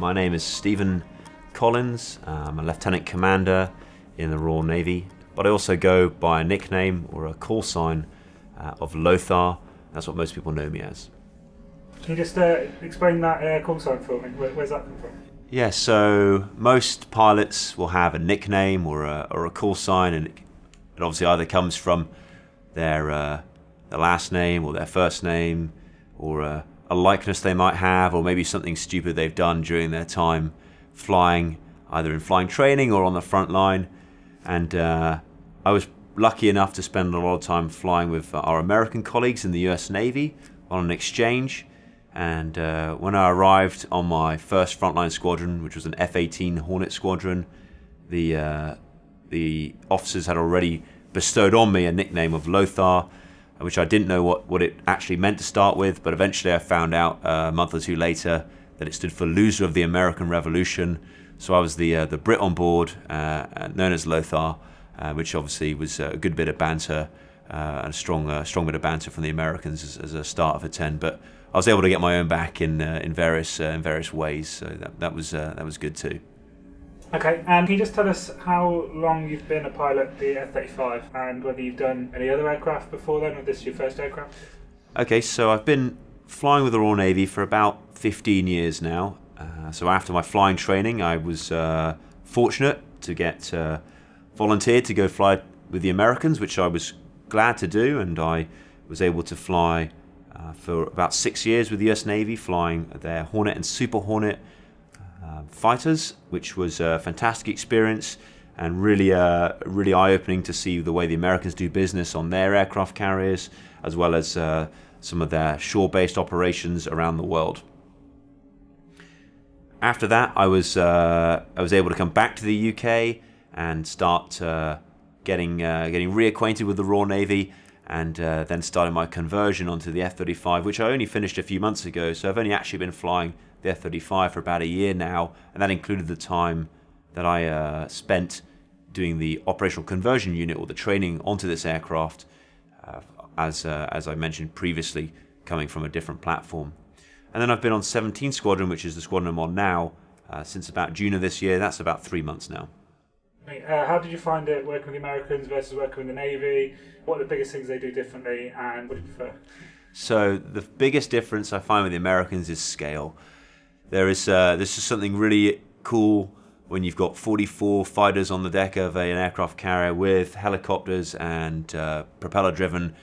My name is Stephen Collins. I'm a Lieutenant Commander in the Royal Navy, but I also go by a nickname or a call sign of Lothar. That's what most people know me as. Can you just explain that call sign for me? Where's that come from? Yeah, so most pilots will have a nickname or a call sign, and it obviously either comes from their last name or their first name, or a likeness they might have, or maybe something stupid they've done during their time flying, either in flying training or on the front line. And I was lucky enough to spend a lot of time flying with our American colleagues in the US Navy on an exchange. And when I arrived on my first frontline squadron, which was an F-18 Hornet squadron, the officers had already bestowed on me a nickname of Lothar, which I didn't know what it actually meant to start with, but eventually I found out a month or two later that it stood for Loser of the American Revolution. So I was the Brit on board, known as Lothar, which obviously was a good bit of banter, and a strong bit of banter from the Americans as a start of a 10. But I was able to get my own back in various ways, so that was good too. Okay, and can you just tell us how long you've been a pilot the F-35 and whether you've done any other aircraft before then, or this is your first aircraft? Okay, so I've been flying with the Royal Navy for about 15 years now. So after my flying training, I was fortunate to get volunteered to go fly with the Americans, which I was glad to do, and I was able to fly for about 6 years with the US Navy, flying their Hornet and Super Hornet fighters, which was a fantastic experience and really eye-opening to see the way the Americans do business on their aircraft carriers, as well as some of their shore-based operations around the world. After that, I was able to come back to the UK and start getting reacquainted with the Royal Navy, and then started my conversion onto the F-35, which I only finished a few months ago. So I've only actually been flying the F-35 for about a year now, and that included the time that I spent doing the operational conversion unit, or the training onto this aircraft, as I mentioned previously, coming from a different platform. And then I've been on 17 Squadron, which is the squadron I'm on now, since about June of this year. That's about 3 months now. How did you find it working with the Americans versus working with the Navy? What are the biggest things they do differently, and what do you prefer? So the biggest difference I find with the Americans is scale. There's just something really cool when you've got 44 fighters on the deck of an aircraft carrier with helicopters and propeller-driven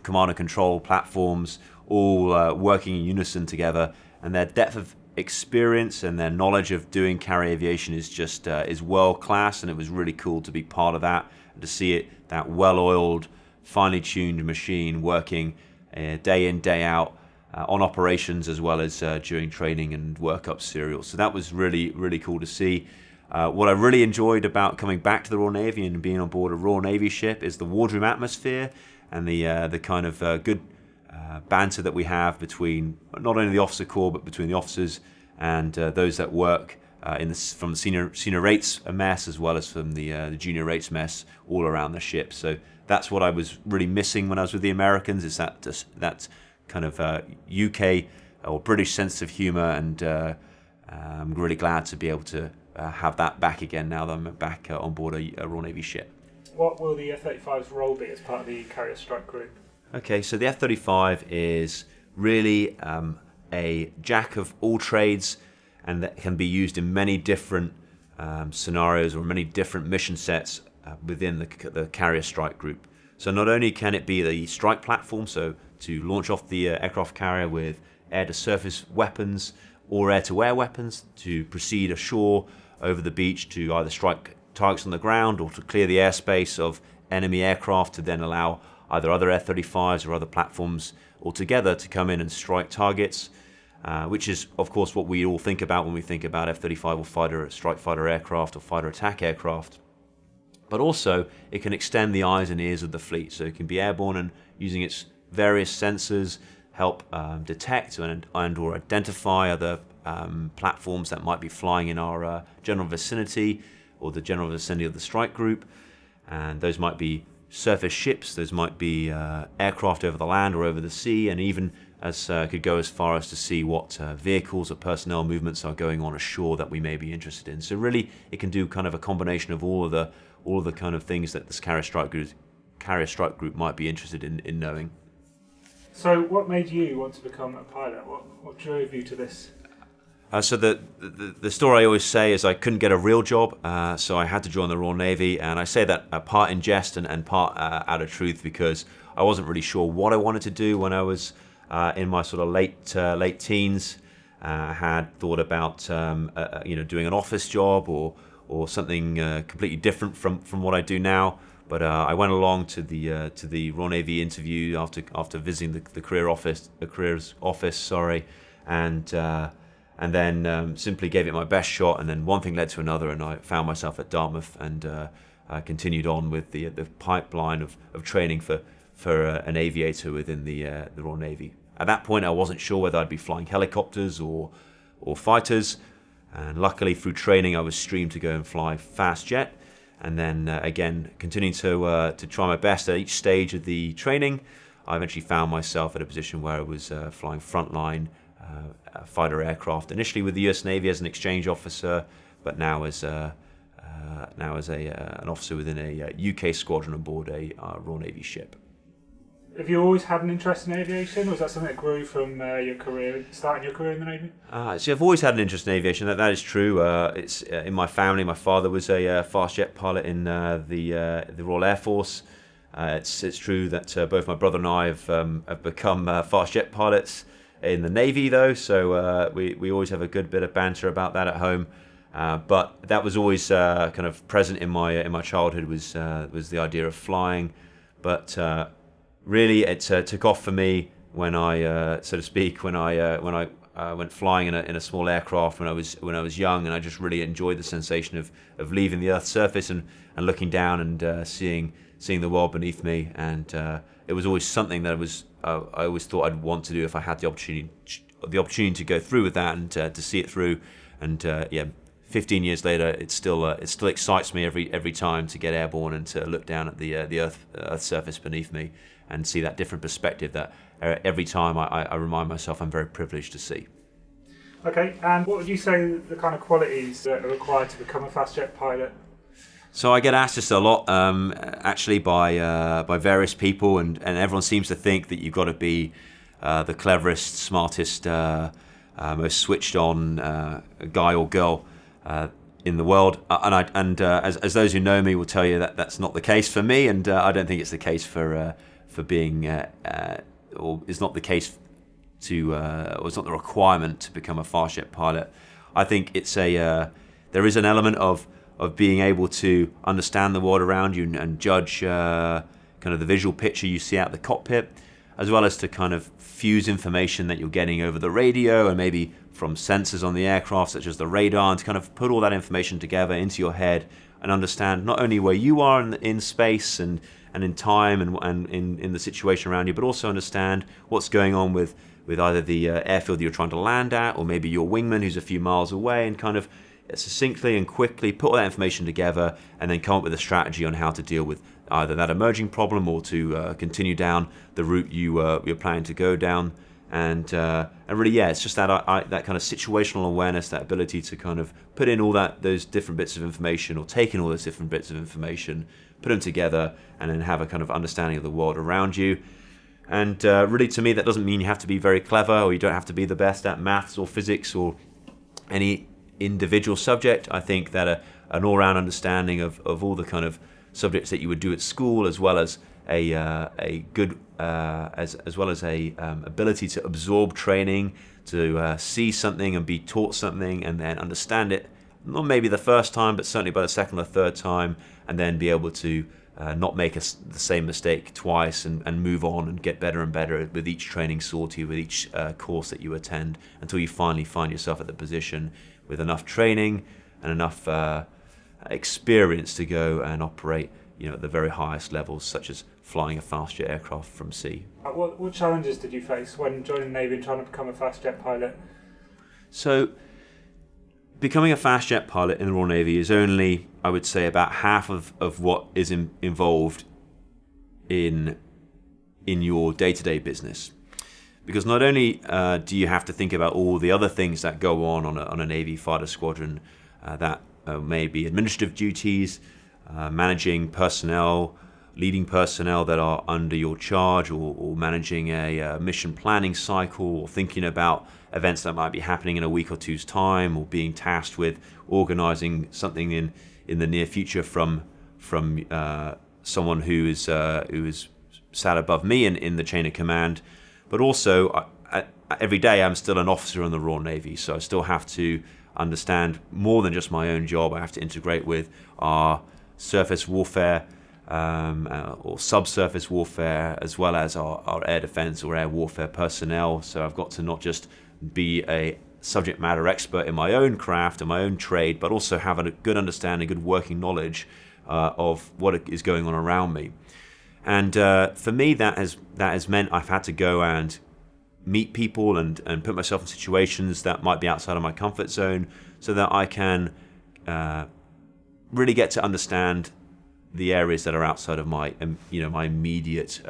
command and control platforms, all working in unison together, and their depth of experience and their knowledge of doing carrier aviation is just is world class. And it was really cool to be part of that and to see that well-oiled, finely tuned machine working day in, day out on operations, as well as during training and workup serials. So that was really cool to see. What I really enjoyed about coming back to the Royal Navy and being on board a Royal Navy ship is the wardroom atmosphere and the kind of good banter that we have between not only the officer corps, but between the officers and those that work from the senior rates mess, as well as from the junior rates mess all around the ship. So that's what I was really missing when I was with the Americans, is that kind of UK or British sense of humour, and I'm really glad to be able to have that back again now that I'm back on board a Royal Navy ship. What will the F-35's role be as part of the Carrier Strike Group? Okay, so the F-35 is really a jack of all trades, and that can be used in many different scenarios or many different mission sets within the Carrier Strike Group. So not only can it be the strike platform, so to launch off the aircraft carrier with air-to-surface weapons or air-to-air weapons, to proceed ashore over the beach to either strike targets on the ground or to clear the airspace of enemy aircraft, to then allow either other F-35s or other platforms altogether to come in and strike targets, which is, of course, what we all think about when we think about F-35 or strike fighter aircraft or fighter attack aircraft. But also, it can extend the eyes and ears of the fleet, so it can be airborne and using its various sensors help detect and or identify other platforms that might be flying in our general vicinity or the general vicinity of the strike group. And those might be surface ships, those might be aircraft over the land or over the sea, and even could go as far as to see what vehicles or personnel movements are going on ashore that we may be interested in. So really, it can do kind of a combination of all of the kind of things that this carrier strike group might be interested in knowing. So what made you want to become a pilot? What drove you to this? So the story I always say is I couldn't get a real job, so I had to join the Royal Navy, and I say that part in jest and part out of truth, because I wasn't really sure what I wanted to do when I was in my sort of late teens. I had thought about doing an office job or something completely different from what I do now. But I went along to the Royal Navy interview after visiting the careers office, and then simply gave it my best shot. And then one thing led to another, and I found myself at Dartmouth, and I continued on with the pipeline of training for an aviator within the Royal Navy. At that point, I wasn't sure whether I'd be flying helicopters or fighters, and luckily through training, I was streamed to go and fly fast jet. And then again, continuing to try my best at each stage of the training, I eventually found myself at a position where I was flying frontline fighter aircraft. Initially with the U.S. Navy as an exchange officer, but now as an officer within a UK squadron aboard a Royal Navy ship. Have you always had an interest in aviation, or was that something that grew from starting your career in the Navy? So I've always had an interest in aviation. That is true. It's in my family. My father was a fast jet pilot in the Royal Air Force. It's true that both my brother and I have become fast jet pilots in the Navy, though. So we always have a good bit of banter about that at home. But that was always kind of present in my childhood was the idea of flying. But really, it took off for me when I, so to speak, when I went flying in a small aircraft when I was young, and I just really enjoyed the sensation of leaving the Earth's surface and looking down and seeing the world beneath me. And it was always something that I always thought I'd want to do if I had the opportunity to go through with that and to see it through. And 15 years later, it still excites me every time to get airborne and to look down at the Earth's surface beneath me and see that different perspective that every time I remind myself I'm very privileged to see. Okay, and what would you say the kind of qualities that are required to become a fast jet pilot? So I get asked this a lot, actually, by various people, and everyone seems to think that you've got to be the cleverest, smartest, most switched on guy or girl in the world, as those who know me will tell you that that's not the case for me, and I don't think it's the case for being, or it's not the case or it's not the requirement to become a fast jet pilot. I think it's there is an element of being able to understand the world around you and judge kind of the visual picture you see out the cockpit, as well as to kind of fuse information that you're getting over the radio and maybe from sensors on the aircraft, such as the radar, and to kind of put all that information together into your head and understand not only where you are in space and in time and in the situation around you, but also understand what's going on with either the airfield you're trying to land at, or maybe your wingman who's a few miles away, and kind of succinctly and quickly put all that information together and then come up with a strategy on how to deal with either that emerging problem or to continue down the route you're planning to go down. And really, it's just that that kind of situational awareness, that ability to kind of put in all those different bits of information, or take in all those different bits of information, put them together, and then have a kind of understanding of the world around you. And really, to me, that doesn't mean you have to be very clever, or you don't have to be the best at maths or physics or any individual subject. I think that an all-round understanding of all the kind of subjects that you would do at school, as well as a good as well as a ability to absorb training, to see something and be taught something and then understand it, not maybe the first time, but certainly by the second or third time, and then be able to not make the same mistake twice and move on and get better and better with each training sortie, with each course that you attend, until you finally find yourself at the position with enough training and enough experience to go and operate, at the very highest levels, such as flying a fast jet aircraft from sea. What challenges did you face when joining the Navy and trying to become a fast jet pilot? So, becoming a fast jet pilot in the Royal Navy is only, I would say, about half of what is involved in your day-to-day business. Because not only do you have to think about all the other things that go on a Navy fighter squadron, that may be administrative duties, managing personnel, leading personnel that are under your charge, or managing a mission planning cycle, or thinking about events that might be happening in a week or two's time, or being tasked with organizing something in the near future from someone who is sat above me in the chain of command. But also, every day I'm still an officer in the Royal Navy, so I still have to understand more than just my own job. I have to integrate with our surface warfare or subsurface warfare, as well as our air defense or air warfare personnel. So I've got to not just be a subject matter expert in my own craft and my own trade, but also have a good understanding, good working knowledge of what is going on around me. And for me, that has meant I've had to go and meet people and put myself in situations that might be outside of my comfort zone, so that I can really get to understand the areas that are outside of my immediate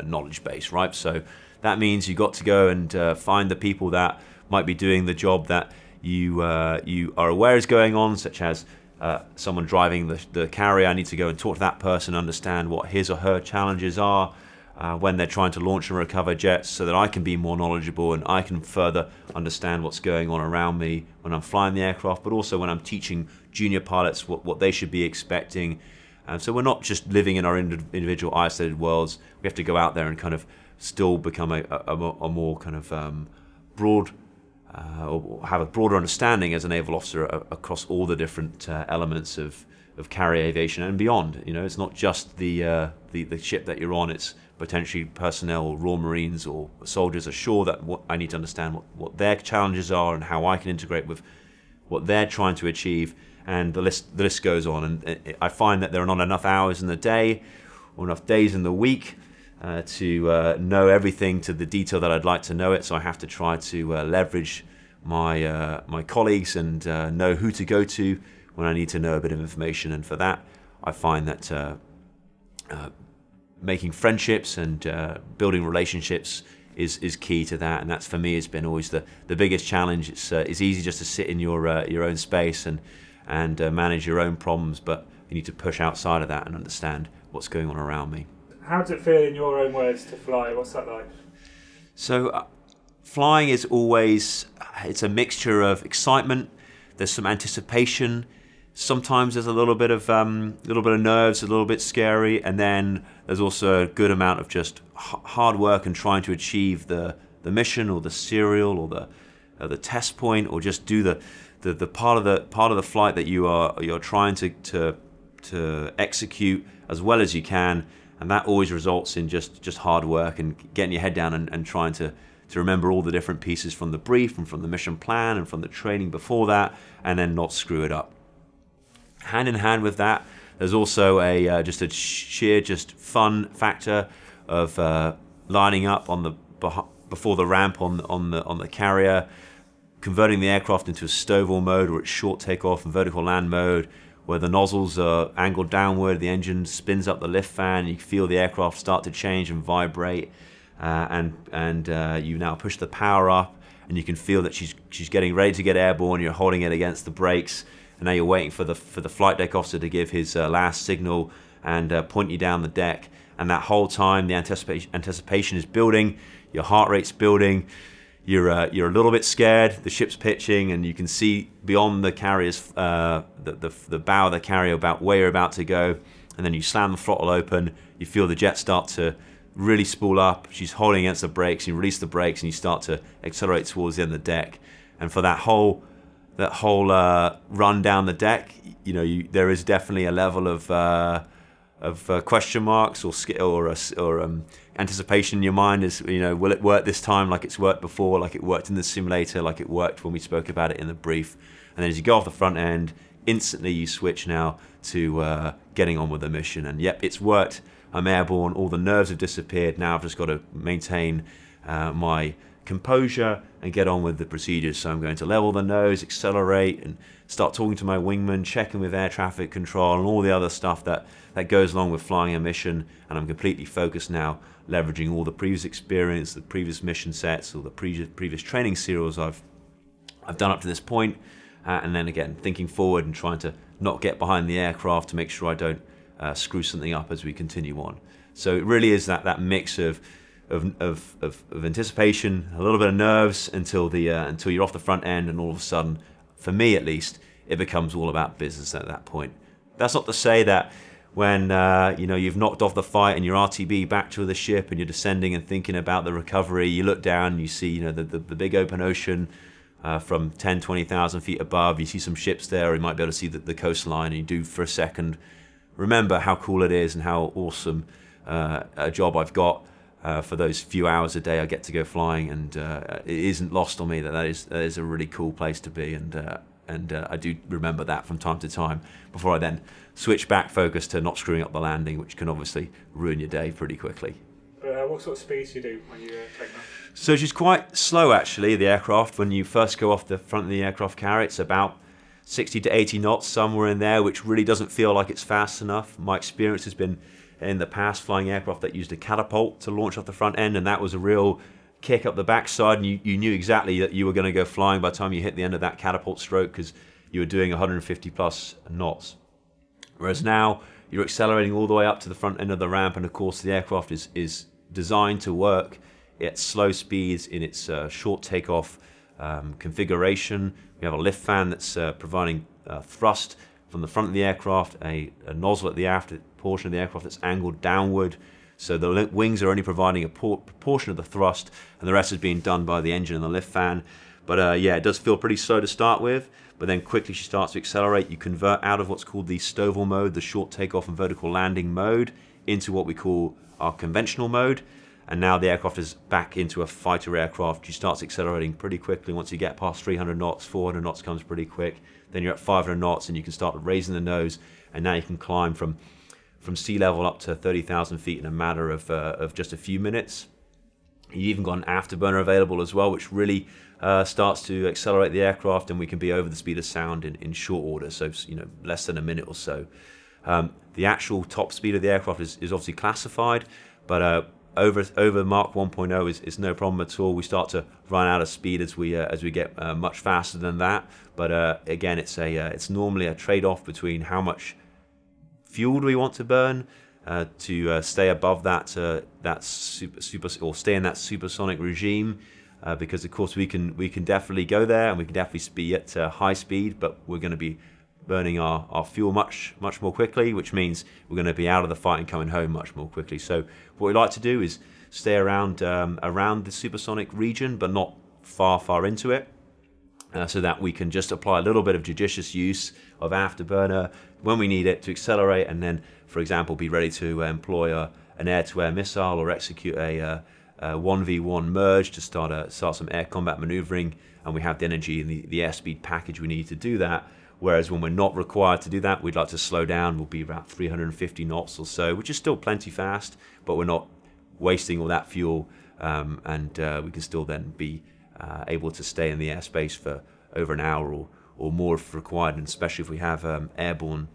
knowledge base, right? So that means you got to go and find the people that might be doing the job that you are aware is going on, such as someone driving the carrier. I need to go and talk to that person, understand what his or her challenges are when they're trying to launch and recover jets, so that I can be more knowledgeable and I can further understand what's going on around me when I'm flying the aircraft, but also when I'm teaching junior pilots what they should be expecting. So we're not just living in our individual isolated worlds. We have to go out there and kind of still become a more kind of broad, or have a broader understanding as a naval officer across all the different elements of carrier aviation and beyond. You know, it's not just the ship that you're on. It's potentially personnel, or Royal Marines, or soldiers ashore, that I need to understand what their challenges are and how I can integrate with what they're trying to achieve. And the list goes on. And I find that there are not enough hours in the day or enough days in the week to know everything to the detail that I'd like to know it. So I have to try to leverage my colleagues and know who to go to when I need to know a bit of information. And for that, I find that making friendships and building relationships is key to that. And that's, for me, has been always the biggest challenge. It's easy just to sit in your own space and manage your own problems, but you need to push outside of that and understand what's going on around me. How does it feel, in your own words, to fly? What's that like? So flying is always, it's a mixture of excitement. There's some anticipation. Sometimes there's a little bit of nerves, a little bit scary, and then there's also a good amount of just hard work and trying to achieve the mission, or the serial, or the test point, or just do the part of the flight that you're trying to execute as well as you can. And that always results in just hard work and getting your head down and trying to remember all the different pieces from the brief and from the mission plan and from the training before that, and then not screw it up. Hand in hand with that, there's also a sheer fun factor of lining up before the ramp on the carrier, converting the aircraft into a STOVL mode, or it's short takeoff and vertical land mode, where the nozzles are angled downward, the engine spins up the lift fan, you feel the aircraft start to change and vibrate, and you now push the power up, and you can feel that she's getting ready to get airborne. You're holding it against the brakes, and now you're waiting for the flight deck officer to give his last signal and point you down the deck. And that whole time, the anticipation is building, your heart rate's building. You're a little bit scared. The ship's pitching, and you can see beyond the carrier's the bow of the carrier about where you're about to go. And then you slam the throttle open. You feel the jet start to really spool up. She's holding against the brakes. You release the brakes, and you start to accelerate towards the end of the deck. And for that whole run down the deck, there is definitely a level of question marks or anticipation in your mind. Is will it work this time like it's worked before, like it worked in the simulator, like it worked when we spoke about it in the brief. And then as you go off the front end, instantly you switch now to getting on with the mission. And yep, it's worked. I'm airborne. All the nerves have disappeared. Now I've just got to maintain my composure and get on with the procedures. So I'm going to level the nose, accelerate, and start talking to my wingman, checking with air traffic control and all the other stuff that goes along with flying a mission. And I'm completely focused now, leveraging all the previous experience, the previous mission sets, or the previous training serials I've done up to this point. And then again, thinking forward and trying to not get behind the aircraft to make sure I don't screw something up as we continue on. So it really is that mix of anticipation, a little bit of nerves until you're off the front end, and all of a sudden, for me at least, it becomes all about business at that point. That's not to say that when you've knocked off the fight and your RTB back to the ship and you're descending and thinking about the recovery, you look down and you see the big open ocean from 10, 20,000 feet above. You see some ships there, or you might be able to see the coastline, and you do for a second remember how cool it is and how awesome a job I've got for those few hours a day I get to go flying, and it isn't lost on me that is a really cool place to be, and I do remember that from time to time before I then switch back focus to not screwing up the landing, which can obviously ruin your day pretty quickly. What sort of speeds do you do when you take off? So she's quite slow actually, the aircraft. When you first go off the front of the aircraft carrier, it's about 60 to 80 knots, somewhere in there, which really doesn't feel like it's fast enough. My experience has been in the past flying aircraft that used a catapult to launch off the front end, and that was a real kick up the backside, and you knew exactly that you were going to go flying by the time you hit the end of that catapult stroke, because you were doing 150 plus knots. Whereas now you're accelerating all the way up to the front end of the ramp, and of course the aircraft is designed to work at slow speeds in its short takeoff configuration. We have a lift fan that's providing thrust from the front of the aircraft, a nozzle at the aft portion of the aircraft that's angled downward. So the wings are only providing a portion of the thrust, and the rest is being done by the engine and the lift fan. But yeah, it does feel pretty slow to start with, but then quickly she starts to accelerate. You convert out of what's called the STOVL mode, the short takeoff and vertical landing mode, into what we call our conventional mode. And now the aircraft is back into a fighter aircraft. She starts accelerating pretty quickly. Once you get past 300 knots, 400 knots comes pretty quick. Then you're at 500 knots, and you can start raising the nose. And now you can climb from sea level up to 30,000 feet in a matter of just a few minutes. You've even got an afterburner available as well, which really starts to accelerate the aircraft, and we can be over the speed of sound in short order, so less than a minute or so. The actual top speed of the aircraft is obviously classified, but over Mach 1.0 is no problem at all. We start to run out of speed as we get much faster than that. But again, it's normally a trade-off between how much fuel do we want to burn to stay above that super or stay in that supersonic regime, because of course we can definitely go there, and we can definitely be at high speed, but we're going to be burning our fuel much more quickly, which means we're going to be out of the fight and coming home much more quickly. So what we like to do is stay around the supersonic region, but not far into it, so that we can just apply a little bit of judicious use of afterburner when we need it to accelerate, and then, for example, be ready to employ an air-to-air missile or execute a 1v1 merge to start some air combat maneuvering, and we have the energy and the airspeed package we need to do that. Whereas when we're not required to do that, we'd like to slow down. We'll be about 350 knots or so, which is still plenty fast, but we're not wasting all that fuel, and we can still then be able to stay in the airspace for over an hour or more if required, and especially if we have airborne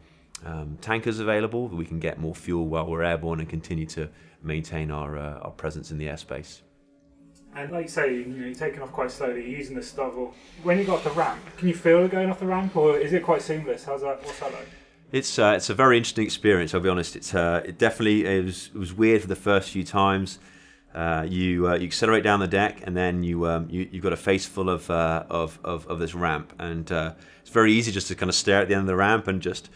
tankers available, we can get more fuel while we're airborne and continue to maintain our presence in the airspace. And like you say, you're taking off quite slowly, you're using the STOVL. When you got off the ramp, can you feel it going off the ramp, or is it quite seamless? What's that like? It's a very interesting experience, I'll be honest. It definitely was weird for the first few times. You accelerate down the deck, and then you've got a face full of this ramp, and it's very easy just to kind of stare at the end of the ramp and just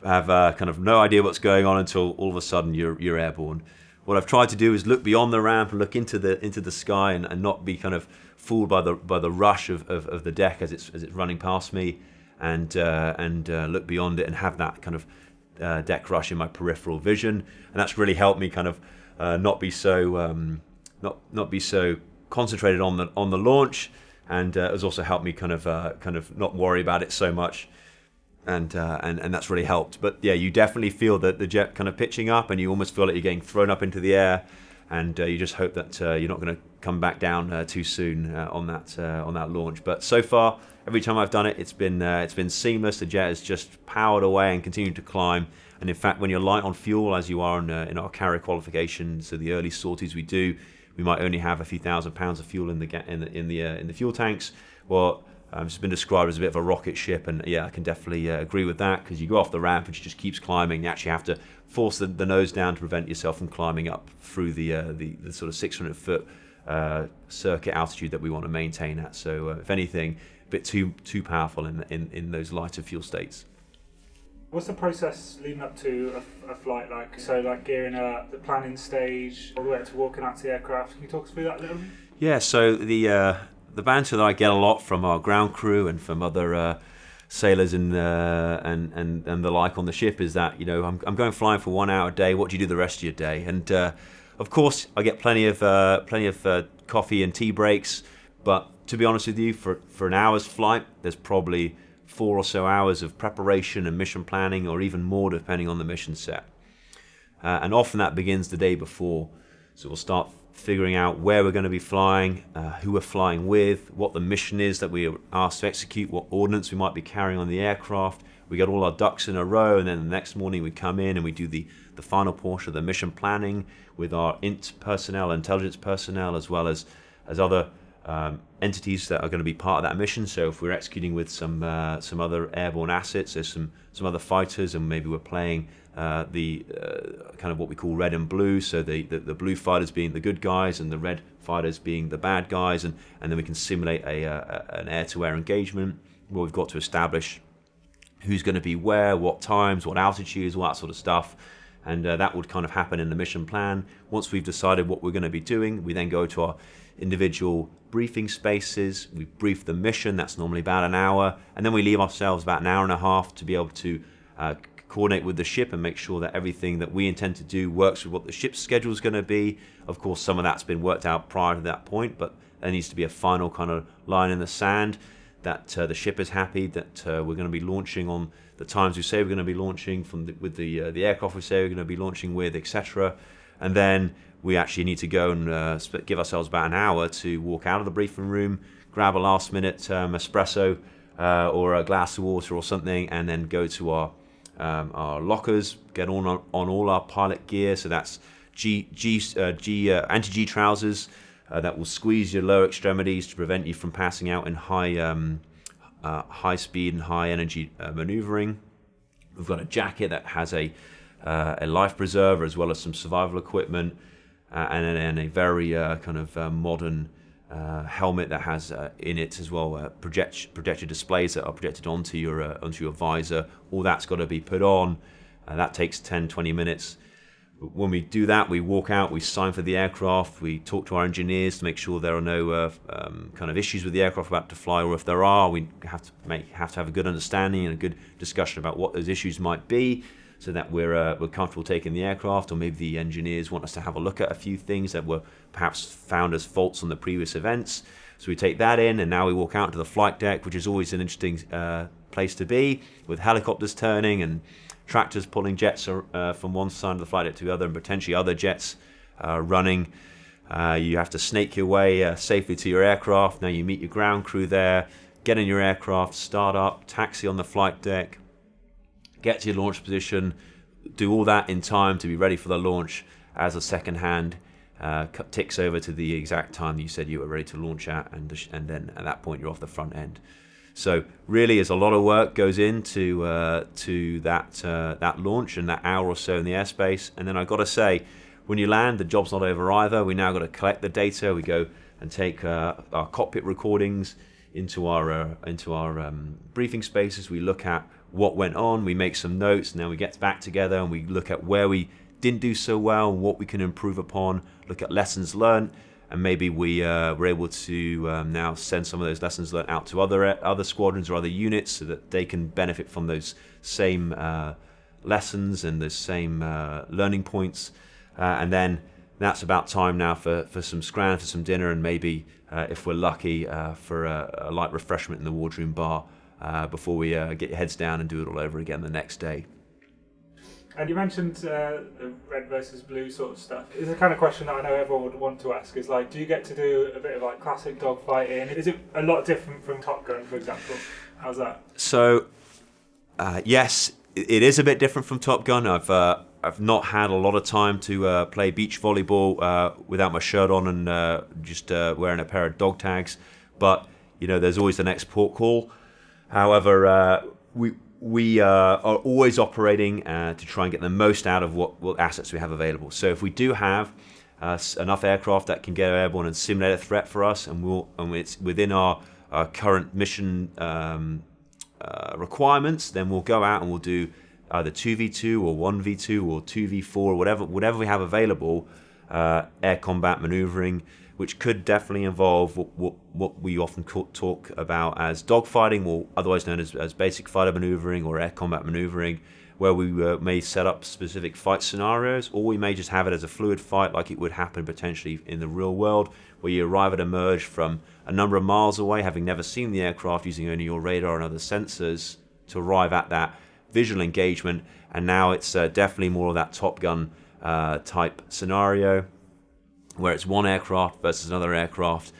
have kind of no idea what's going on until all of a sudden you're airborne. What I've tried to do is look beyond the ramp and look into the sky, and not be kind of fooled by the rush of the deck as it's running past me, and look beyond it and have that kind of deck rush in my peripheral vision, and that's really helped me kind of not be so concentrated on the launch, and has also helped me kind of not worry about it so much. And that's really helped. But yeah, you definitely feel the jet kind of pitching up, and you almost feel like you're getting thrown up into the air. and you just hope that you're not going to come back down too soon on that launch. But so far, every time I've done it, it's been seamless. The jet has just powered away and continued to climb. And in fact, when you're light on fuel, as you are in our carrier qualifications, so the early sorties we do, we might only have a few thousand pounds of fuel in the fuel tanks. Well, it's been described as a bit of a rocket ship, and yeah, I can definitely agree with that, because you go off the ramp and it just keeps climbing. You actually have to force the nose down to prevent yourself from climbing up through the sort of 600-foot circuit altitude that we want to maintain at. So if anything, a bit too powerful in those lighter fuel states. What's the process leading up to a flight like? So like gearing up, the planning stage, all the way up to walking out to the aircraft. Can you talk us through that a little bit? Yeah, so the banter that I get a lot from our ground crew and from other sailors and the like on the ship is that, I'm going flying for 1 hour a day. What do you do the rest of your day? And of course, I get plenty of coffee and tea breaks. But to be honest with you, for an hour's flight, there's probably 4 or so hours of preparation and mission planning, or even more depending on the mission set. And often that begins the day before. So we'll start figuring out where we're going to be flying, who we're flying with, what the mission is that we are asked to execute, what ordnance we might be carrying on the aircraft. We get all our ducks in a row, and then the next morning we come in and we do the final portion of the mission planning with our INT personnel, intelligence personnel, as well as other entities that are going to be part of that mission. So if we're executing with some other airborne assets, there's some other fighters, and maybe we're playing the kind of what we call red and blue. So the blue fighters being the good guys and the red fighters being the bad guys, and then we can simulate an air-to-air engagement where we've got to establish who's going to be where, what times, what altitudes, all that sort of stuff. And that would kind of happen in the mission plan. Once we've decided what we're going to be doing, we then go to our individual briefing spaces. We brief the mission, that's normally about an hour, and then we leave ourselves about an hour and a half to be able to coordinate with the ship and make sure that everything that we intend to do works with what the ship's schedule is going to be. Of course, some of that's been worked out prior to that point, but there needs to be a final kind of line in the sand that the ship is happy that we're going to be launching on the times we say we're going to be launching with the aircraft we say we're going to be launching with, etc. And then we actually need to go and give ourselves about an hour to walk out of the briefing room, grab a last-minute espresso or a glass of water or something, and then go to our lockers, get on all our pilot gear. So that's anti-G trousers that will squeeze your lower extremities to prevent you from passing out in high speed and high energy maneuvering. We've got a jacket that has a life preserver as well as some survival equipment, and a very kind of modern helmet that has in it as well projector displays that are projected onto your visor. All that's got to be put on. That takes 10-20 minutes. When we do that, we walk out, we sign for the aircraft, we talk to our engineers to make sure there are no kind of issues with the aircraft about to fly, or if there are, we have to have a good understanding and a good discussion about what those issues might be, so that we're comfortable taking the aircraft, or maybe the engineers want us to have a look at a few things that were perhaps found as faults on the previous events. So we take that in, and now we walk out to the flight deck, which is always an interesting place to be, with helicopters turning and tractors pulling jets from one side of the flight deck to the other, and potentially other jets running. You have to snake your way safely to your aircraft. Now you meet your ground crew there, get in your aircraft, start up, taxi on the flight deck, get to your launch position, do all that in time to be ready for the launch as a second hand ticks over to the exact time that you said you were ready to launch at, and then at that point you're off the front end. So really, there's a lot of work goes into that launch and that hour or so in the airspace. And then I've got to say, when you land, the job's not over either. We now got to collect the data. We go and take our cockpit recordings into our briefing spaces. We look at what went on. We make some notes. And then we get back together and we look at where we didn't do so well and what we can improve upon. Look at lessons learned. And maybe we're able to now send some of those lessons learned out to other squadrons or other units, so that they can benefit from those same lessons and those same learning points. And then that's about time now for some scran, for some dinner, and maybe, if we're lucky, for a light refreshment in the wardroom bar before we get your heads down and do it all over again the next day. And you mentioned the red versus blue sort of stuff. It's the kind of question that I know everyone would want to ask. Is like, do you get to do a bit of like classic dogfighting? Is it a lot different from Top Gun, for example? How's that? So, yes, it is a bit different from Top Gun. I've not had a lot of time to play beach volleyball without my shirt on and just wearing a pair of dog tags. But there's always the next port call. However, we are always operating to try and get the most out of what assets we have available. So if we do have enough aircraft that can get airborne and simulate a threat for us, and it's within our current mission requirements, then we'll go out and we'll do either 2v2 or 1v2 or 2v4 or whatever we have available, air combat maneuvering, which could definitely involve what we often talk about as dogfighting, or otherwise known as basic fighter maneuvering or air combat maneuvering, where we may set up specific fight scenarios, or we may just have it as a fluid fight like it would happen potentially in the real world, where you arrive at a merge from a number of miles away, having never seen the aircraft, using only your radar and other sensors to arrive at that visual engagement. And now it's definitely more of that Top Gun type scenario, where it's one aircraft versus another aircraft.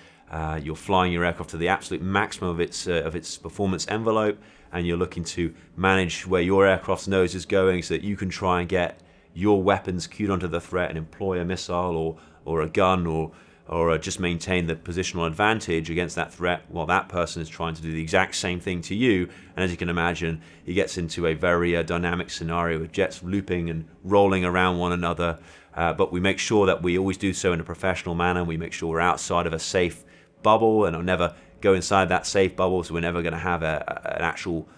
You're flying your aircraft to the absolute maximum of its performance envelope, and you're looking to manage where your aircraft's nose is going so that you can try and get your weapons cued onto the threat and employ a missile or a gun or just maintain the positional advantage against that threat while that person is trying to do the exact same thing to you. And as you can imagine, it gets into a very dynamic scenario with jets looping and rolling around one another. But we make sure that we always do so in a professional manner. We make sure we're outside of a safe bubble, and I'll never go inside that safe bubble, so we're never going to have an actual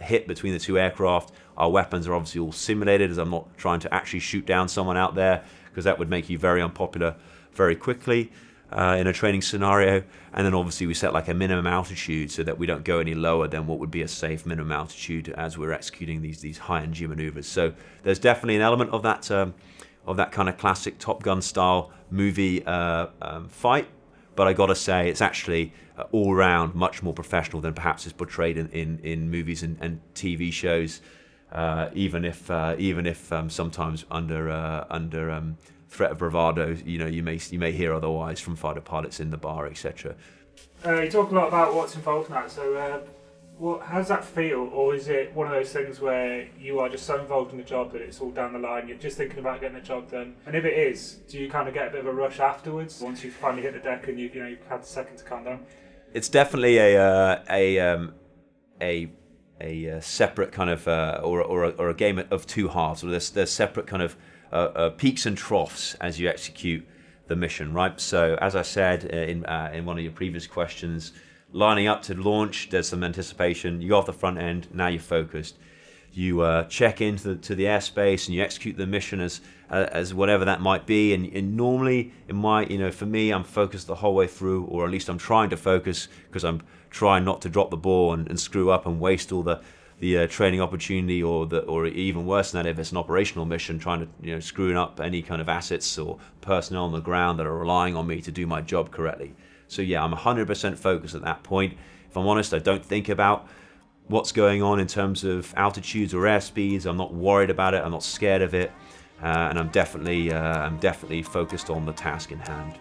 hit between the two aircraft. Our weapons are obviously all simulated, as I'm not trying to actually shoot down someone out there, because that would make you very unpopular very quickly in a training scenario. And then obviously we set like a minimum altitude so that we don't go any lower than what would be a safe minimum altitude as we're executing these high NG maneuvers. So there's definitely an element of that kind of classic Top Gun style movie fight, but I gotta say it's actually all round much more professional than perhaps is portrayed in movies and TV shows, even if sometimes under threat of bravado, you may hear otherwise from fighter pilots in the bar, etc. You talk a lot about what's involved in that, so how does that feel? Or is it one of those things where you are just so involved in the job that it's all down the line, you're just thinking about getting the job done? And if it is, do you kind of get a bit of a rush afterwards, once you finally hit the deck and you've had a second to calm down? It's definitely a separate kind of or a game of two halves. Or there's separate kind of peaks and troughs as you execute the mission, right? So as I said in one of your previous questions, lining up to launch, there's some anticipation. You go off the front end, now you're focused. You check into the airspace and you execute the mission as whatever that might be. And normally, for me, I'm focused the whole way through, or at least I'm trying to focus, because I'm trying not to drop the ball and screw up and waste all the training opportunity, or even worse than that, if it's an operational mission, trying to screwing up any kind of assets or personnel on the ground that are relying on me to do my job correctly. So yeah, I'm 100% focused at that point. If I'm honest, I don't think about what's going on in terms of altitudes or airspeeds. I'm not worried about it. I'm not scared of it, and I'm definitely focused on the task in hand.